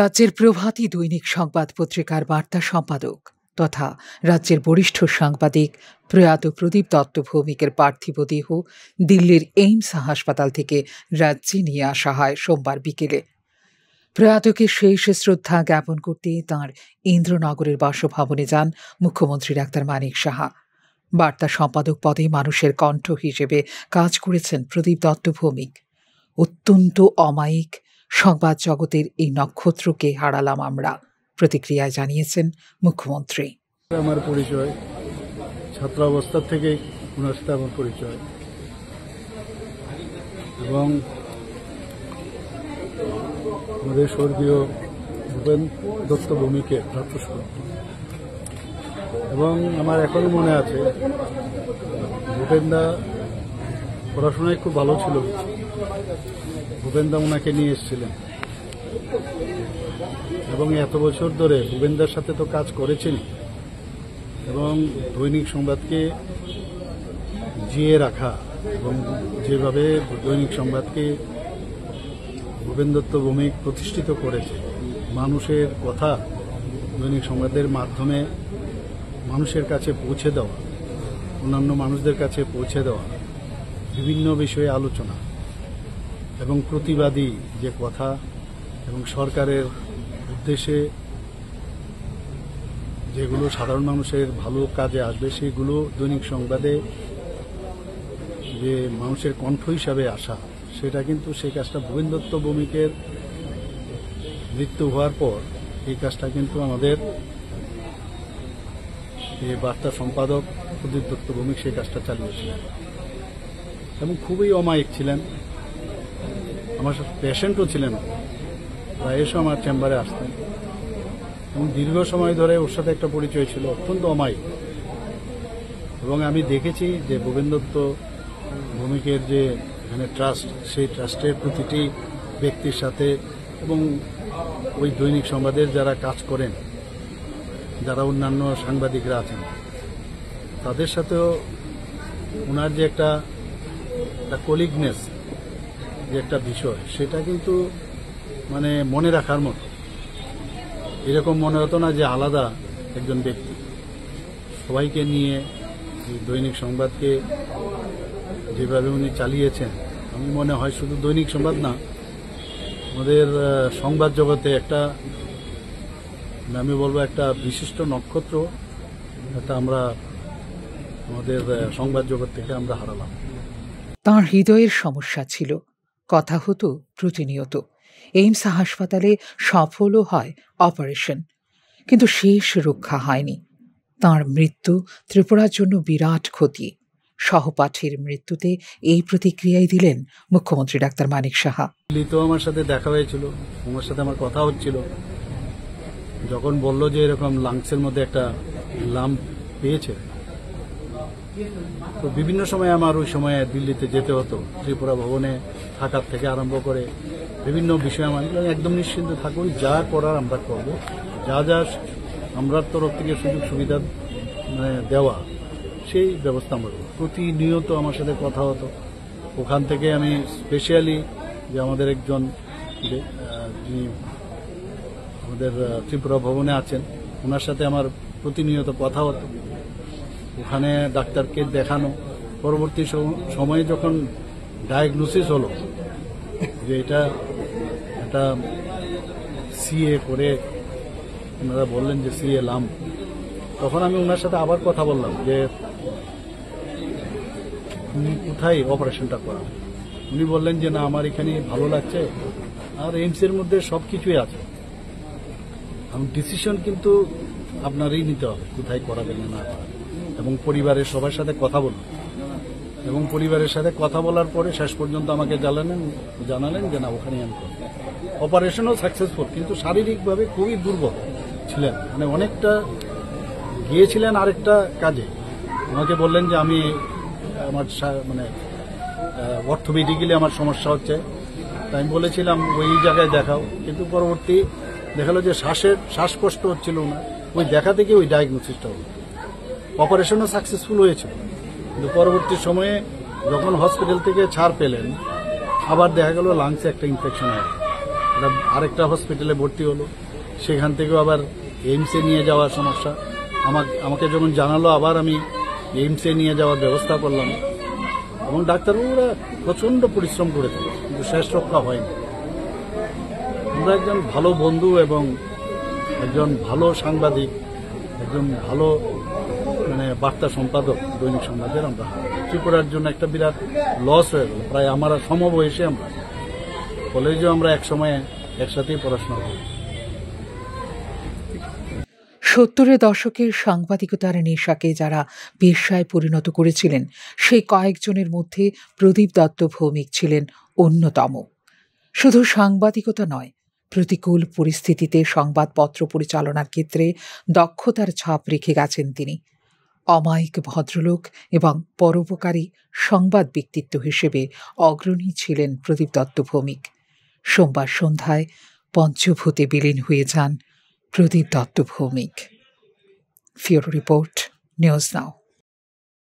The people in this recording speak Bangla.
রাজ্যের প্রভাতী দৈনিক সংবাদ পত্রিকার বার্তা সম্পাদক তথা রাজ্যের বরিষ্ঠ সাংবাদিক প্রয়াত প্রদীপ দত্ত ভৌমিকের পার্থিব দেহ দিল্লির এইমস হাসপাতাল থেকে রাজ্যে নিয়ে আসা হয় সোমবার বিকেলে। প্রয়াতকে শেষ শ্রদ্ধা জ্ঞাপন করতে তাঁর ইন্দ্রনগরের বাসভবনে যান মুখ্যমন্ত্রী ডাক্তার মানিক সাহা। বার্তা সম্পাদক পদে মানুষের কণ্ঠ হিসেবে কাজ করেছেন প্রদীপ দত্ত ভৌমিক। অত্যন্ত অমায়িক সংবাদ জগতের এই নক্ষত্রকে হারালাম আমরা, প্রতিক্রিয়ায় জানিয়েছেন মুখ্যমন্ত্রী। আমার পরিচয় ছাত্র অবস্থা থেকে ওনার সাথে আমার পরিচয়, এবং আমাদের স্বর্গীয় ভূপেন দত্ত ভৌমিকের ভ্রাতৃস্পুত্র, এবং আমার এখনো মনে আছে ভূপেনদা পড়াশোনায় খুব ভালো ছিল। ভূপেনদা ওনাকে নিয়ে এসেছিলেন এবং এত বছর ধরে ভূপেনদার সাথে তো কাজ করেছেন, এবং দৈনিক সংবাদকে জিয়ে রাখা এবং যেভাবে দৈনিক সংবাদকে ভূপেন দত্ত ভৌমিক প্রতিষ্ঠিত করেছে, মানুষের কথা দৈনিক সংবাদের মাধ্যমে মানুষের কাছে পৌঁছে দেওয়া, অন্যান্য মানুষদের কাছে পৌঁছে দেওয়া, বিভিন্ন বিষয়ে আলোচনা এবং প্রতিবাদী যে কথা এবং সরকারের উদ্দেশ্যে যেগুলো সাধারণ মানুষের ভালো কাজে আসবে সেগুলো দৈনিক সংবাদে যে মানুষের কণ্ঠ হিসাবে আসা, সেটা কিন্তু সেই কাজটা ভূপেন দত্ত ভৌমিকের মৃত্যু হওয়ার পর এই কাজটা কিন্তু আমাদের এই বার্তা সম্পাদক প্রদীপ দত্ত ভৌমিক সেই কাজটা চালিয়েছিলেন এবং খুবই অমায়িক ছিলেন। আমার সাথে পেশেন্টও ছিলেন, প্রায় এসে আমার চেম্বারে আসতেন এবং দীর্ঘ সময় ধরে ওর সাথে একটা পরিচয় ছিল, অত্যন্ত অমায়িক। এবং আমি দেখেছি যে ভূপেন দত্ত ভৌমিকের যে এখানে ট্রাস্ট, সেই ট্রাস্টের প্রতিটি ব্যক্তির সাথে এবং ওই দৈনিক সংবাদের যারা কাজ করেন, যারা অন্যান্য সাংবাদিকরা আছেন, তাদের সাথেও ওনার যে একটা কলিগনেস যে একটা বিষয়, সেটা কিন্তু মানে মনে রাখার মতো। এরকম মনে হতো না যে আলাদা একজন ব্যক্তি, সবাইকে নিয়ে দৈনিক সংবাদকে যেভাবে উনি চালিয়েছেন, আমি মনে হয় শুধু দৈনিক সংবাদ না, আমাদের সংবাদ জগতে একটা, আমি বলবো একটা বিশিষ্ট নক্ষত্র একটা আমরা আমাদের সংবাদ জগৎ থেকে আমরা হারালাম। তাঁর হৃদয়ের সমস্যা ছিল, কথা হতো প্রতিনিয়ত। এইমস হাসপাতালে সফলও হয় অপারেশন, কিন্তু শেষ রক্ষা হয়নি। তাঁর মৃত্যু ত্রিপুরার জন্য বিরাট ক্ষতি। সহপাঠীর মৃত্যুতে এই প্রতিক্রিয়াই দিলেন মুখ্যমন্ত্রী ডাক্তার মানিক সাহা। দিল্লিতেও আমার সাথে দেখা হয়েছিল, আমার সাথে আমার কথা হচ্ছিল, যখন বলল যে এরকম লাংসের মধ্যে একটা লাম্প পেয়েছে, তো বিভিন্ন সময় আমার ওই সময়ে দিল্লিতে যেতে হতো, ত্রিপুরা ভবনে থাকার থেকে আরম্ভ করে বিভিন্ন বিষয়ে আমার একদম নিশ্চিন্ত থাকুন, যা করার আমরা করব, যা যা আমরা তরফ থেকে সুযোগ সুবিধা দেওয়া সেই ব্যবস্থা আমরা করব। প্রতিনিয়ত আমার সাথে কথা হতো। ওখান থেকে আমি স্পেশালি যে আমাদের একজন যিনি আমাদের ত্রিপুরা ভবনে আছেন, ওনার সাথে আমার প্রতিনিয়ত কথা হতো। ওখানে ডাক্তারকে দেখানো, পরবর্তী সময়ে যখন ডায়াগনোসিস হলো যে এটা একটা সিএ করে ওনারা বললেন যে সিএ লাম্প, তখন আমি ওনার সাথে আবার কথা বললাম যে উনি কোথায় অপারেশনটা করা। উনি বললেন যে না, আমার এখানে ভালো লাগছে, আর এইমসের মধ্যে সব কিছুই আছে। ডিসিশন কিন্তু আপনারই নিতে হবে কোথায় করাবেন না করাবেন, এবং পরিবারের সবার সাথে কথা বলুন। এবং পরিবারের সাথে কথা বলার পরে শেষ পর্যন্ত আমাকে জানালেন যে না, ওখানে আমি করব। অপারেশনও সাকসেসফুল, কিন্তু শারীরিকভাবে খুবই দুর্বল ছিলেন, মানে অনেকটা গিয়েছিলেন আরেকটা কাজে। আমাকে বললেন যে আমি আমার মানে অর্থোপেডিক্যালি আমার সমস্যা হচ্ছে, তাই আমি বলেছিলাম ওই জায়গায় দেখাও, কিন্তু পরবর্তী দেখালো যে শ্বাসকষ্ট হচ্ছিল না, ওই দেখা থেকে ওই ডায়াগনোসিসটা হলো। অপারেশনও সাকসেসফুল হয়েছিল, কিন্তু পরবর্তী সময়ে যখন হসপিটাল থেকে ছাড় পেলেন, আবার দেখা গেল লাংসে একটা ইনফেকশন হয়ে গেল। আরেকটা হসপিটালে ভর্তি হলো, সেখান থেকেও আবার এইমসে নিয়ে যাওয়ার সমস্যা। আমাকে যখন জানালো, আবার আমি এইমসে নিয়ে যাওয়ার ব্যবস্থা করলাম, এবং ডাক্তারবাবুরা প্রচণ্ড পরিশ্রম করেছে, কিন্তু শেষ রক্ষা হয়নি। আমরা একজন ভালো বন্ধু এবং একজন ভালো সাংবাদিক, একজন ভালো বার্তা সম্পাদক দৈনিক সংবাদের আমরা ত্রিপুরার জন্য একটা বিরাট লস হয়ে গেল। প্রায় আমার সমবয়সী, আমরা কলেজেও আমরা একসময় একসাথেই পড়াশোনা করি। 70-এর দশকের সাংবাদিকতার নেশাকে যারা পেশায় পরিণত করেছিলেন, সেই কয়েকজনের মধ্যে প্রদীপ দত্ত ভৌমিক ছিলেন অন্যতম। শুধু সাংবাদিকতা নয়, প্রতিকূল পরিস্থিতিতে সংবাদপত্র পরিচালনার ক্ষেত্রে দক্ষতার ছাপ রেখে গেছেন তিনি। অমায়িক ভদ্রলোক এবং পরোপকারী সংবাদ ব্যক্তিত্ব হিসেবে অগ্রণী ছিলেন প্রদীপ দত্ত ভৌমিক। সোমবার সন্ধ্যায় পঞ্চভূতে বিলীন হয়ে যান প্রদীপ দত্ত ভৌমিক। ফিওরো রিপোর্ট, নিউজ নাও।